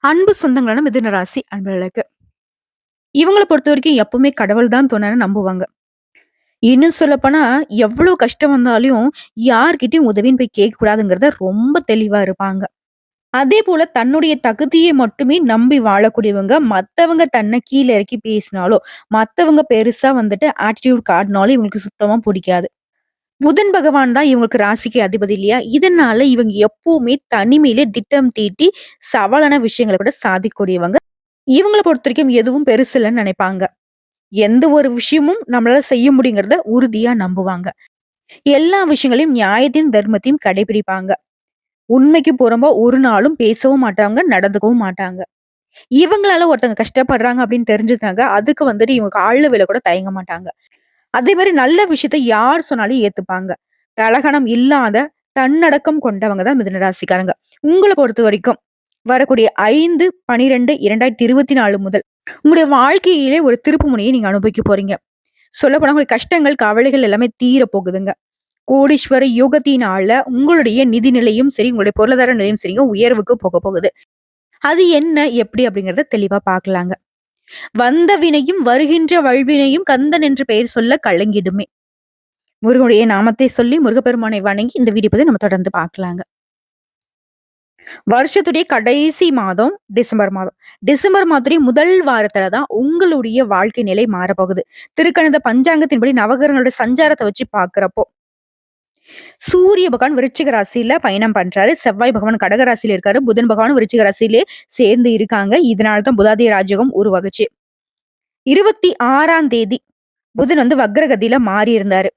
அன்பு சொந்தங்களான மிதுன ராசி அன்பர்களுக்கு. இவங்கள பொறுத்தவரைக்கும் எப்பவுமே கடவுள் தான் துணைன்னு நம்புவாங்க. இன்னும் சொல்லப்போனா, எவ்ளோ கஷ்டம் வந்தாலும் யார்கிட்டயும் உதவின்னு போய் கேட்கக்கூடாதுங்கிறத ரொம்ப தெளிவா இருப்பாங்க. அதேபோல தன்னுடைய தகுதியை மட்டுமே நம்பி வாழக்கூடியவங்க, மத்தவங்க தன்ன கீழ இறக்கி பேசினாலோ, மத்தவங்க பெருசா வந்துட்டு ஆட்டிட்யூட் காட்டினாலும் இவங்களுக்கு சுத்தமா புடிக்காது. புதன் பகவான் தான் இவங்களுக்கு ராசிக்கு அதிபதி இல்லையா? இதனால இவங்க எப்பவுமே தனிமையிலே திட்டம் தீட்டி சவாலான விஷயங்கள கூட சாதிக்கக்கூடியவங்க. இவங்கள பொறுத்தவரைக்கும் எதுவும் பெருசில்லன்னு நினைப்பாங்க. எந்த ஒரு விஷயமும் நம்மளால செய்ய முடியுங்கிறத உறுதியா நம்புவாங்க. எல்லா விஷயங்களையும் நியாயத்தையும், தர்மத்தையும் கடைபிடிப்பாங்க. உண்மைக்கு புறம்பா ஒரு நாளும் பேசவும் மாட்டாங்க, நடந்துக்கவும் மாட்டாங்க. இவங்களால ஒருத்தங்க கஷ்டப்படுறாங்க அப்படின்னு தெரிஞ்சதுனாங்க, அதுக்கு வந்துட்டு இவங்க கால்ல விழ கூட தயங்க மாட்டாங்க. அதே மாரி நல்ல விஷயத்த யார் சொன்னாலும் ஏத்துப்பாங்க. தலகணம் இல்லாத, தன்னடக்கம் கொண்டவங்க தான் மிதுன ராசிக்காரங்க. உங்கள பொறுத்தவரைக்கும் வரக்கூடிய 5/12/2024 முதல் உங்களுடைய வாழ்க்கையிலே ஒரு திருப்புமுனையை நீங்க அனுபவிக்க போறீங்க. சொல்லப்போனா உங்களுடைய கஷ்டங்கள், கவலைகள் எல்லாமே தீர போகுதுங்க. கோடீஸ்வர யோகத்தினால உங்களுடைய நிதி நிலையும் சரி, உங்களுடைய பொருளாதார நிலையும் சரிங்க உயர்வுக்கு போக போகுது. அது என்ன, எப்படி அப்படிங்கிறத தெளிவா பார்க்கலாங்க. வந்த வினையும் வருகின்ற வல்வினையும் கந்தன் என்று பெயர் சொல்ல கலங்கிடுமே. முருகனுடைய நாமத்தை சொல்லி முருகப்பெருமானை வணங்கி இந்த வீடியோ பத்தி நம்ம தொடர்ந்து பார்க்கலாங்க. வருஷத்துடைய கடைசி மாதம் டிசம்பர் மாதம். டிசம்பர் மாதத்துடைய முதல் வாரத்துல தான் உங்களுடைய வாழ்க்கை நிலை மாறப்போகுது. திருக்கணித பஞ்சாங்கத்தின்படி நவகிரகங்களோட சஞ்சாரத்த வச்சு பார்க்கிறப்போ, சூரிய பகவான் விருச்சிக ராசியில பயணம் பண்றாரு. செவ்வாய் பகவான் கடக ராசியில இருக்காரு. புதன் பகவான் விருச்சிக ராசியிலே சேர்ந்து இருக்காங்க. இதனால தான் புதாதிய ராஜயோகம் உருவாகுச்சு. 26ஆம் தேதி புதன் வந்து வக்ரகதியில மாறி இருந்தாரு.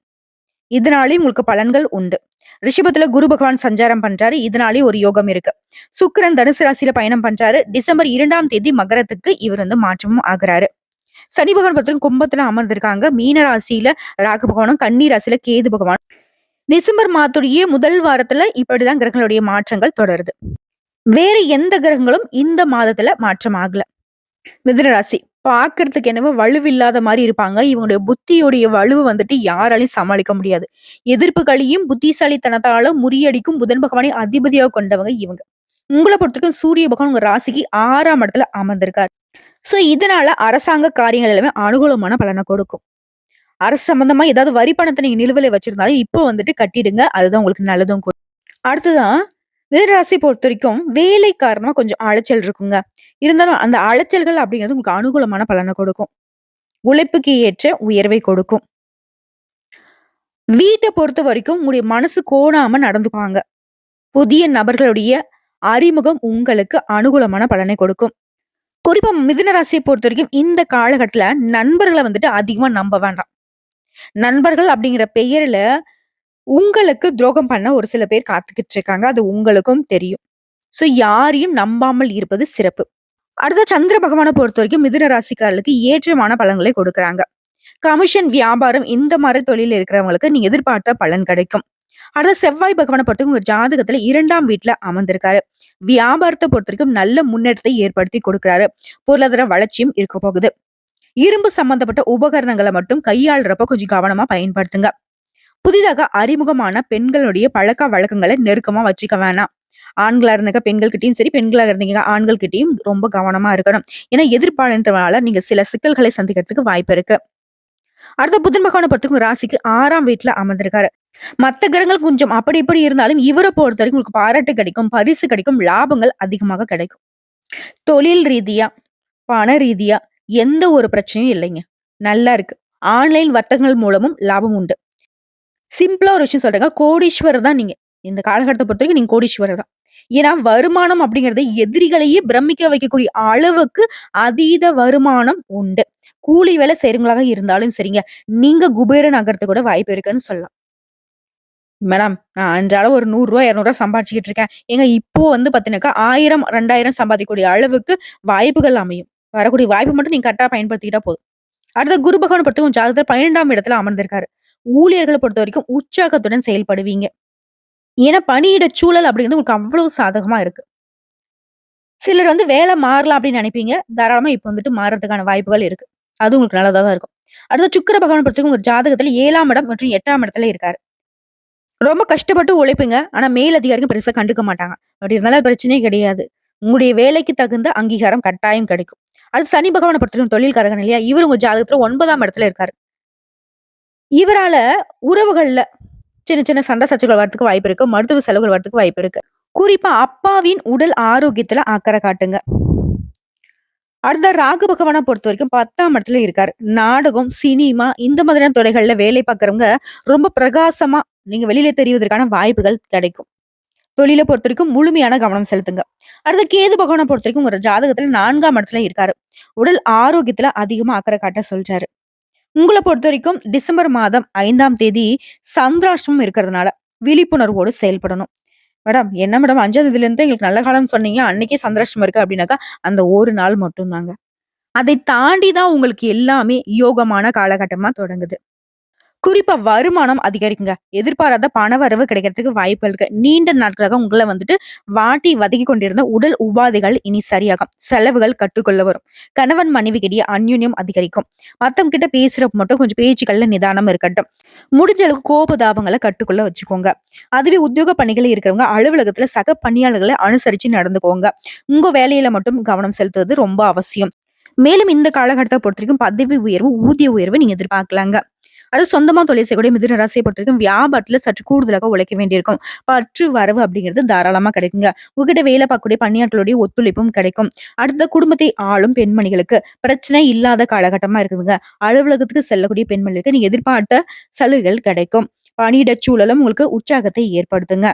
இதனாலயும் உங்களுக்கு பலன்கள் உண்டு. ரிஷபத்துல குரு பகவான் சஞ்சாரம் பண்றாரு. இதனாலேயே ஒரு யோகம் இருக்கு. சுக்கிரன் தனுசு ராசியில பயணம் பண்றாரு. டிசம்பர் 2ஆம் தேதி மகரத்துக்கு இவர் வந்து மாற்றமும் ஆகுறாரு. சனி பகவான் பார்த்தீங்கன்னா கும்பத்துல அமர்ந்திருக்காங்க. மீன ராசியில ராகு பகவானும், கன்னி ராசியில கேது பகவான். டிசம்பர் மாதத்துடைய முதல் வாரத்துல இப்படிதான் கிரகங்களுடைய மாற்றங்கள் தொடருது. வேற எந்த கிரகங்களும் இந்த மாதத்துல மாற்றம் ஆகல. மிதுன ராசி பாக்குறதுக்கு என்னவோ வலுவில்லாத மாதிரி இருப்பாங்க. இவங்களுடைய புத்தியுடைய வலுவு வந்துட்டு யாராலையும் சமாளிக்க முடியாது. எதிர்ப்புகளையும் புத்திசாலித்தனத்தால முறியடிக்கும் புதன் பகவானை அதிபதியாக கொண்டவங்க இவங்க. உங்கள பொறுத்தவரைக்கும் சூரிய பகவான் உங்க ராசிக்கு 6ஆம் இடத்துல அமர்ந்திருக்காரு. சோ இதனால அரசாங்க காரியங்கள் எல்லாமே அனுகூலமான பலனை கொடுக்கும். அரசு சம்பந்தமா ஏதாவது வரி பணத்தை நீங்க நிலுவையில வச்சிருந்தாலும் இப்போ வந்துட்டு கட்டிடுங்க. அதுதான் உங்களுக்கு நல்லதும் கூட. அடுத்ததான் மிதுனராசி பொறுத்தவரைக்கும் வேலை காரணமா கொஞ்சம் அலைச்சல் இருக்குங்க. இருந்தாலும் அந்த அலைச்சல்கள் அப்படிங்கிறது உங்களுக்கு அனுகூலமான பலனை கொடுக்கும். உழைப்புக்கு ஏற்ற உயர்வை கொடுக்கும். வீட்டை பொறுத்த வரைக்கும் உங்களுடைய மனசு கோணாம நடந்துக்குவாங்க. புதிய நபர்களுடைய அறிமுகம் உங்களுக்கு அனுகூலமான பலனை கொடுக்கும். குறிப்பா மிதுன ராசியை பொறுத்த வரைக்கும் இந்த காலகட்டத்துல நண்பர்களை வந்துட்டு அதிகமா நம்ப வேண்டாம். நண்பர்கள் அப்படிங்கிற பெயர்ல உங்களுக்கு துரோகம் பண்ண ஒரு சில பேர் காத்துக்கிட்டு இருக்காங்க. அது உங்களுக்கும் தெரியும். சோ யாரையும் நம்பாமல் இருப்பது சிறப்பு. அடுத்த சந்திர பகவானை பொறுத்தவரைக்கும் மிதுன ராசிக்காரர்களுக்கு ஏற்றமான பலன்களை கொடுக்குறாங்க. கமிஷன், வியாபாரம் இந்த மாதிரி தொழில் இருக்கிறவங்களுக்கு நீங்க எதிர்பார்த்த பலன் கிடைக்கும். அடுத்த செவ்வாய் பகவானை பொறுத்தவரைக்கும் உங்க ஜாதகத்துல 2ஆம் வீட்டுல அமர்ந்திருக்காரு. வியாபாரத்தை பொறுத்தவரைக்கும் நல்ல முன்னேற்றத்தை ஏற்படுத்தி கொடுக்கிறாரு. பொருளாதார வளர்ச்சியும் இருக்க போகுது. இரும்பு சம்பந்தப்பட்ட உபகரணங்களை மட்டும் கையாளுறப்ப கொஞ்சம் கவனமா பயன்படுத்துங்க. புதிதாக அறிமுகமான பெண்களுடைய பழக்க வழக்கங்களை நெருக்கமா வச்சுக்க வேணாம். ஆண்களா இருந்தாக்க பெண்கள் கிட்டயும் சரி, பெண்களா இருந்தீங்க ஆண்கள் கிட்டயும் ரொம்ப கவனமா இருக்கணும். ஏன்னா எதிர்பாலினத்தினால நீங்க சில சிக்கல்களை சந்திக்கிறதுக்கு வாய்ப்பு இருக்கு. அடுத்த புதன் பகவானை பொறுத்தவரைக்கும் ராசிக்கு 6ஆம் வீட்டுல அமர்ந்திருக்காரு. மத்த கிரகங்கள் கொஞ்சம் அப்படி இப்படி இருந்தாலும் இவரை பொறுத்த வரைக்கும் உங்களுக்கு பாராட்டு கிடைக்கும், பரிசு கிடைக்கும், லாபங்கள் அதிகமாக கிடைக்கும். தொழில் ரீதியா, பண ரீதியா எந்த ஒரு பிரச்சனையும் இல்லைங்க. நல்லா இருக்கு. ஆன்லைன் வர்த்தகங்கள் மூலமும் லாபம் உண்டு. சிம்பிளா ஒரு விஷயம் சொல்றேங்க. கோடீஸ்வரர் தான் நீங்க. இந்த காலகட்டத்த பொறுத்தவரைக்கும் நீங்க கோடீஸ்வரர் தான். ஏன்னா வருமானம் அப்படிங்கிறது எதிரிகளையே பிரமிக்க வைக்கக்கூடிய அளவுக்கு அதீத வருமானம் உண்டு. கூலி வேலை செய்றவங்களாக இருந்தாலும் சரிங்க, நீங்க குபேரன் ஆகறதுக்கு கூட வாய்ப்பு இருக்குன்னு சொல்லலாம். மேடம் நான் அன்றாடம் ஒரு ரூ. 100 ரூ. 200 சம்பாதிச்சுக்கிட்டு இருக்கேன். ஏங்க இப்போ வந்து பார்த்தீங்கன்னாக்கா 1000, 2000 சம்பாதிக்கக்கூடிய அளவுக்கு வாய்ப்புகள் அமையும். வரக்கூடிய வாய்ப்பு மட்டும் நீங்க கரெக்ட்டா பயன்படுத்திக்கிட்டா போதும். அடுத்த குரு பகவான பொறுத்தவரைக்கும் ஜாதகத்துல 12ஆம் இடத்துல அமர்ந்திருக்காரு. ஊழியர்கள பொறுத்தவரைக்கும் உற்சாகத்துடன் செயல்படுவீங்க. ஏன்னா பணியிட சூழல் அப்படிங்கிறது உங்களுக்கு அவ்வளவு சாதகமா இருக்கு. சிலர் வந்து வேலை மாறலாம் அப்படின்னு நினைப்பீங்க. தாராளமா இப்ப வந்துட்டு மாறதுக்கான வாய்ப்புகள் இருக்கு. அது உங்களுக்கு நல்லதா தான் இருக்கும். அடுத்து சுக்கிர பகவான பொறுத்தவரைக்கும் உங்க ஜாதகத்துல 7ஆம் இடம் மற்றும் 8ஆம் இடத்துல இருக்காரு. ரொம்ப கஷ்டப்பட்டு உழைப்பீங்க. ஆனா மேல் அதிகாரிங்க பெருசா கண்டுக்க மாட்டாங்க. அப்படி இருந்தாலும் அது பிரச்சனையே கிடையாது. உங்களுடைய வேலைக்கு தகுந்த அங்கீகாரம் கட்டாயம் கிடைக்கும். அது சனி பகவான பொறுத்தவரைக்கும் தொழில்காரகன் இல்லையா? இவரு உங்க ஜாதகத்துல 9ஆம் இடத்துல இருக்காரு. இவரால உறவுகள்ல சின்ன சின்ன சண்டை சச்சரவுகள் வரதுக்கு வாய்ப்பு இருக்கு. மருத்துவ செலவுகள் வரதுக்கு வாய்ப்பு இருக்கு. குறிப்பா அப்பாவின் உடல் ஆரோக்கியத்துல அக்கறை காட்டுங்க. அடுத்த ராகு பகவான பொறுத்தவரைக்கும் 10ஆம் இடத்துல இருக்காரு. நாடகம், சினிமா இந்த மாதிரியான துறைகள்ல வேலை பார்க்கிறவங்க ரொம்ப பிரகாசமா நீங்க வெளியில தெரிவதற்கான வாய்ப்புகள் கிடைக்கும். தொழில பொறுத்தவரைக்கும் முழுமையான கவனம் செலுத்துங்க. அடுத்து கேது பகவான பொறுத்தவரைக்கும் உங்க ஜாதகத்துல 4ஆம் இடத்துல இருக்காரு. உடல் ஆரோக்கியத்துல அதிகமா அக்கறை காட்ட சொல்றாரு. உங்கள பொறுத்தவரைக்கும் டிசம்பர் மாதம் 5ஆம் தேதி சந்திராஷ்டமம் இருக்கிறதுனால விழிப்புணர்வோடு செயல்படணும். மேடம், என்ன மேடம் 5ஆம் தேதியிலிருந்து எங்களுக்கு நல்ல காலம்னு சொன்னீங்க. அன்னைக்கே சந்திராஷ்டமம் இருக்கு அப்டின்னாக்கா, அந்த ஒரு நாள் மட்டும் தாங்க. அதை தாண்டி தான் உங்களுக்கு எல்லாமே யோகமான காலகட்டமா தொடங்குது. குறிப்பா வருமானம் அதிகரிக்குங்க. எதிர்பாராத பணவரவு கிடைக்கிறதுக்கு வாய்ப்புகள் இருக்கு. நீண்ட நாட்களாக உங்கள வந்துட்டு வாட்டி வதக்கிக் கொண்டிருந்த உடல் உபாதைகள் இனி சரியாகும். செலவுகள் கட்டுக்குள்ள வரும். கணவன் மனைவிக்கிடையே அந்யோன்யம் அதிகரிக்கும். மத்தவங்க கிட்ட பேசுறப்ப மட்டும் கொஞ்சம் பேச்சுக்கள்ல நிதானம் இருக்கட்டும். முடிஞ்ச அளவுக்கு கோபதாபங்கள கட்டுக்குள்ள வச்சுக்கோங்க. அதுவே உத்தியோக பணிகள் இருக்கிறவங்க அலுவலகத்துல சக பணியாளர்களை அனுசரிச்சு நடந்துக்கோங்க. உங்க வேலையில மட்டும் கவனம் செலுத்துவது ரொம்ப அவசியம். மேலும் இந்த காலகட்டத்தை பொறுத்தவரைக்கும் பதவி உயர்வு, ஊதிய உயர்வு நீங்க எதிர்பார்க்கலாங்க. அது சொந்தமா தொழில் செய்யக்கூடிய மிதுன ராசியை பொறுத்தவரைக்கும் வியாபாரத்துல சற்று கூடுதலாக உழைக்க வேண்டியிருக்கும். பற்று வரவு அப்படிங்கிறது தாராளமா கிடைக்குங்க. உங்ககிட்ட வேலை பார்க்கக்கூடிய பணியாளர்களுடைய ஒத்துழைப்பும் கிடைக்கும். அடுத்த குடும்பத்தை ஆளும் பெண்மணிகளுக்கு பிரச்சனை இல்லாத காலகட்டமா இருக்குதுங்க. அலுவலகத்துக்கு செல்லக்கூடிய பெண்மணிகளுக்கு நீங்க எதிர்பார்த்த சலுகைகள் கிடைக்கும். பணியிடச் சூழலும் உங்களுக்கு உற்சாகத்தை ஏற்படுத்துங்க.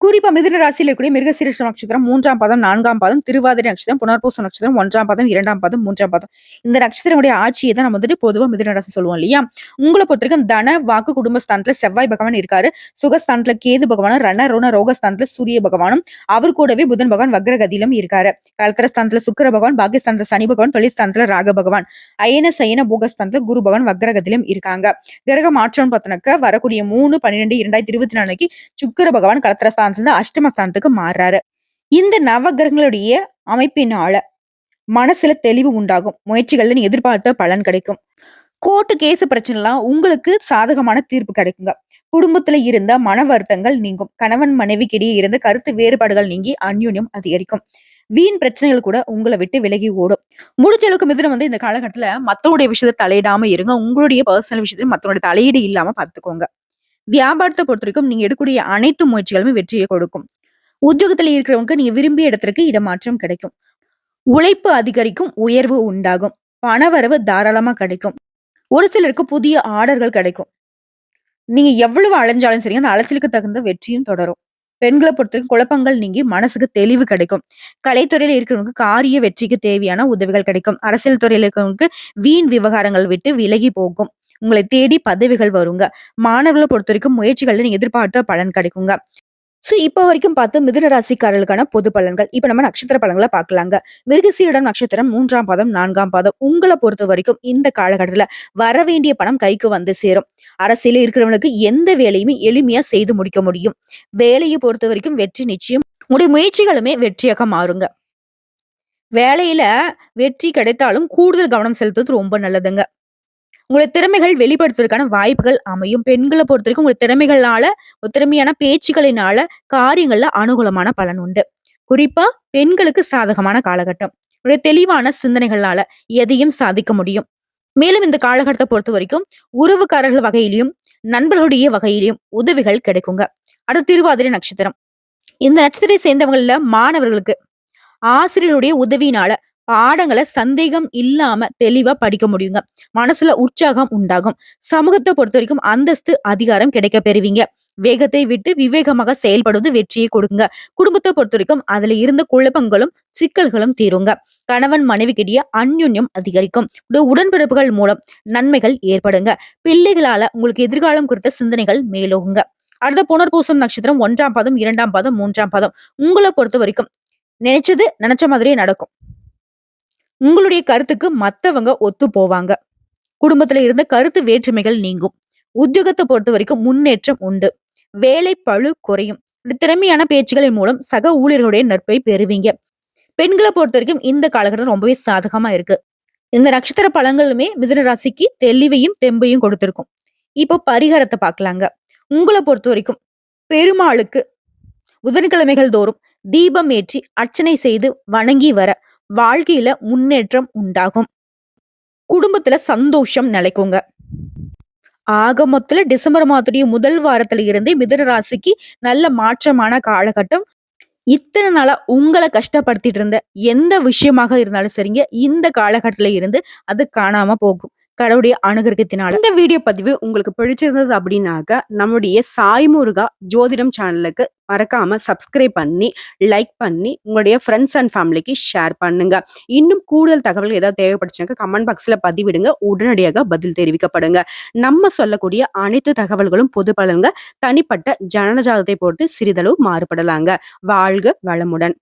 குறிப்பா மிதுன ராசியில இருக்கக்கூடிய மிருகசீரிஷ நட்சத்திரம் 3ஆம் பாதம், 4ஆம் பாதம், திருவாதிரை நட்சத்திரம், புனர்பூச நட்சத்திரம் 1ஆம் பாதம், 2ஆம் பாதம், 3ஆம் பாதம். இந்த நட்சத்திரங்களுடைய ஆட்சியை தான் நம்ம வந்துட்டு பொதுவா மிதுன ராசி சொல்லுவோம் இல்லையா? உங்கள பொறுத்தவரைக்கும் தன, வாக்கு, குடும்பஸ்தானத்துல செவ்வாய் பகவான் இருக்காரு. சுகஸ்தானத்துல கேது பகவானும், ரண, ருண, ரோகஸ்தானத்துல சூரிய பகவானும், அவர் கூடவே புதன் பகவான் வக்ரகதியிலும் இருக்காரு. கலத்திரஸ்தானத்துல சுக்கிர பகவான், பாக்கியஸ்தானத்துல சனி பகவான், தொழில்ஸ்தானத்துல ராக பகவான், அயன, சயன, போகஸ்தானத்துல குரு பகவான் வக்ரகதியிலும் இருக்காங்க. கிரக மாற்றம் பார்த்தோம்னாக்க வரக்கூடிய 3/12/2024 சுக்கிர பகவான் கலத்திரஸ்தானத்துல அஷ்டமஸ்தானத்துக்கு மாறுறாரு. இந்த நவகிரகங்களுடைய அமைப்பினால மனசுல தெளிவு உண்டாகும். முயற்சிகள்ல நீ எதிர்பார்த்த பலன் கிடைக்கும். கோர்ட்டு கேஸ் பிரச்சனைலாம் உங்களுக்கு சாதகமான தீர்ப்பு கிடைக்குங்க. குடும்பத்துல இருந்த மன வருத்தங்கள் நீங்கும். கணவன் மனைவிக்கிடையே இருந்த கருத்து வேறுபாடுகள் நீங்கி அந்யோன்யம் அதிகரிக்கும். வீண் பிரச்சனைகள் கூட உங்களை விட்டு விலகி ஓடும். முடிஞ்ச அளவுக்கு மிதுனம் வந்து இந்த காலகட்டத்துல மத்தவங்களுடைய விஷயத்த தலையிடாம இருங்க. உங்களுடைய பர்சனல் விஷயத்துல மத்தவங்களுடைய தலையீடு இல்லாம பாத்துக்கோங்க. வியாபாரத்தை பொறுத்தவரைக்கும் நீங்க எடுக்கக்கூடிய அனைத்து முயற்சிகளுமே வெற்றியை கொடுக்கும். உத்தியோகத்துல இருக்கிறவங்க நீங்க விரும்பிய இடத்திற்கு இடமாற்றம் கிடைக்கும். உழைப்பு அதிகரிக்கும், உயர்வு உண்டாகும். பணவரவு தாராளமா கிடைக்கும். ஒரு சிலருக்கு புதிய ஆர்டர்கள் கிடைக்கும். நீங்க எவ்வளவு அலைஞ்சாலும் சரி, அந்த அலைச்சலுக்கு தகுந்த வெற்றியும் தொடரும். பெண்களை பொறுத்தவரைக்கும் குழப்பங்கள் நீங்கி மனசுக்கு தெளிவு கிடைக்கும். கலைத்துறையில இருக்கிறவங்களுக்கு காரிய வெற்றிக்கு தேவையான உதவிகள் கிடைக்கும். அரசியல் துறையில இருக்கிறவங்களுக்கு வீண் விவகாரங்கள் விட்டு விலகி போகும். உங்களை தேடி பதவிகள் வருங்க. மாணவர்களை பொறுத்த வரைக்கும் முயற்சிகள்ல நீங்க எதிர்பார்த்த பலன் கிடைக்குங்க. சோ இப்ப வரைக்கும் பார்த்து மிதுன ராசிக்காரர்களுக்கான பொது பலன்கள். இப்ப நம்ம நட்சத்திர பலன்களை பார்க்கலாங்க. மிருகசீரிடம் நட்சத்திரம் 3ஆம் பாதம், 4ஆம் பாதம். உங்களை பொறுத்த வரைக்கும் இந்த காலகட்டத்துல வரவேண்டிய பணம் கைக்கு வந்து சேரும். அரசியல இருக்கிறவங்களுக்கு எந்த வேலையுமே எளிமையா செய்து முடிக்க முடியும். வேலையை பொறுத்த வரைக்கும் வெற்றி நிச்சயம். உங்களுடைய முயற்சிகளுமே வெற்றியாக மாறுங்க. வேலையில வெற்றி கிடைத்தாலும் கூடுதல் கவனம் செலுத்துவது ரொம்ப நல்லதுங்க. உங்களுடைய திறமைகள் வெளிப்படுத்துவதற்கான வாய்ப்புகள் அமையும். பெண்கள பொறுத்தவரைக்கும் உங்க திறமைகள்னால, ஒரு திறமையான பேச்சுக்களினால காரியங்கள்ல அனுகூலமான பலன் உண்டு. குறிப்பா பெண்களுக்கு சாதகமான காலகட்டம். உங்களுடைய தெளிவான சிந்தனைகளால எதையும் சாதிக்க முடியும். மேலும் இந்த காலகட்டத்தை பொறுத்தவரைக்கும் உறவுக்காரர்கள் வகையிலும், நண்பர்களுடைய வகையிலும் உதவிகள் கிடைக்குங்க. அடுத்து திருவாதிரை நட்சத்திரம். இந்த நட்சத்திரத்தை சேர்ந்தவங்கள்ல மாணவர்களுக்கு ஆசிரியருடைய உதவியினால பாடங்களை சந்தேகம் இல்லாம தெளிவா படிக்க முடியுங்க. மனசுல உற்சாகம் உண்டாகும். சமூகத்தை பொறுத்த வரைக்கும் அந்தஸ்து, அதிகாரம் கிடைக்க பெறுவீங்க. வேகத்தை விட்டு விவேகமாக செயல்படுவது வெற்றியை கொடுங்க. குடும்பத்தை பொறுத்த வரைக்கும் அதுல இருந்த குழப்பங்களும் சிக்கல்களும் தீருங்க. கணவன் மனைவிக்கிடையே அந்யோன்யம் அதிகரிக்கும். உடன்பிறப்புகள் மூலம் நன்மைகள் ஏற்படுங்க. பிள்ளைகளால உங்களுக்கு எதிர்காலம் குறித்த சிந்தனைகள் மேலோகுங்க. அடுத்த புனர்பூசம் நட்சத்திரம் 1ஆம் பாதம், 2ஆம் பாதம், 3ஆம் பாதம். உங்களை பொறுத்த வரைக்கும் நினைச்சது நினைச்ச மாதிரியே நடக்கும். உங்களுடைய கருத்துக்கு மத்தவங்க ஒத்து போவாங்க. குடும்பத்துல இருந்த கருத்து வேற்றுமைகள் நீங்கும். உத்தியோகத்தை பொறுத்த வரைக்கும் முன்னேற்றம் உண்டு. வேலை பளு குறையும். திறமையான பேச்சுகளின் மூலம் சக ஊழியர்களுடைய நட்பை பெறுவீங்க. பெண்களை பொறுத்த வரைக்கும் இந்த காலகட்டம் ரொம்பவே சாதகமா இருக்கு. இந்த நட்சத்திர பலன்களுமே மிதுன ராசிக்கு தெளிவையும் தெம்பையும் கொடுத்திருக்கும். இப்போ பரிகாரத்தை பார்க்கலாங்க. உங்களை பொறுத்த வரைக்கும் பெருமாளுக்கு புதன்கிழமைகள் தோறும் தீபம் ஏற்றி அர்ச்சனை செய்து வணங்கி வர வாழ்க்கையில முன்னேற்றம் உண்டாகும். குடும்பத்துல சந்தோஷம் நிலைக்குங்க. ஆக மொத்தத்துல டிசம்பர் மாதத்துடைய முதல் வாரத்துல இருந்தே மிதுன ராசிக்கு நல்ல மாற்றமான காலகட்டம். இத்தனை நாளா உங்கள கஷ்டப்படுத்திட்டு இருந்த எந்த விஷயமாக இருந்தாலும் சரிங்க, இந்த காலகட்டத்துல இருந்து அது காணாம போகும். கடவுளுடைய அனுகிரகத்தினால. இந்த வீடியோ பதிவு உங்களுக்கு பிடிச்சிருந்தது அப்படின்னாக்க, நம்முடைய சாய் முருகா ஜோதிடம் சேனலுக்கு மறக்காம சப்ஸ்கிரைப் பண்ணி, லைக் பண்ணி, உங்களுடைய ஃப்ரெண்ட்ஸ் அண்ட் ஃபேமிலிக்கு ஷேர் பண்ணுங்க. இன்னும் கூடுதல் தகவல்கள் ஏதாவது தேவைப்பட்டுச்சுனாக்க கமெண்ட் பாக்ஸ்ல பதிவிடுங்க. உடனடியாக பதில் தெரிவிக்கப்படுங்க. நம்ம சொல்லக்கூடிய அனைத்து தகவல்களும் பொது பலன்க. தனிப்பட்ட ஜனன ஜாதகத்தை பொறுத்து சிறிதளவு மாறுபடலாங்க. வாழ்க வளமுடன்.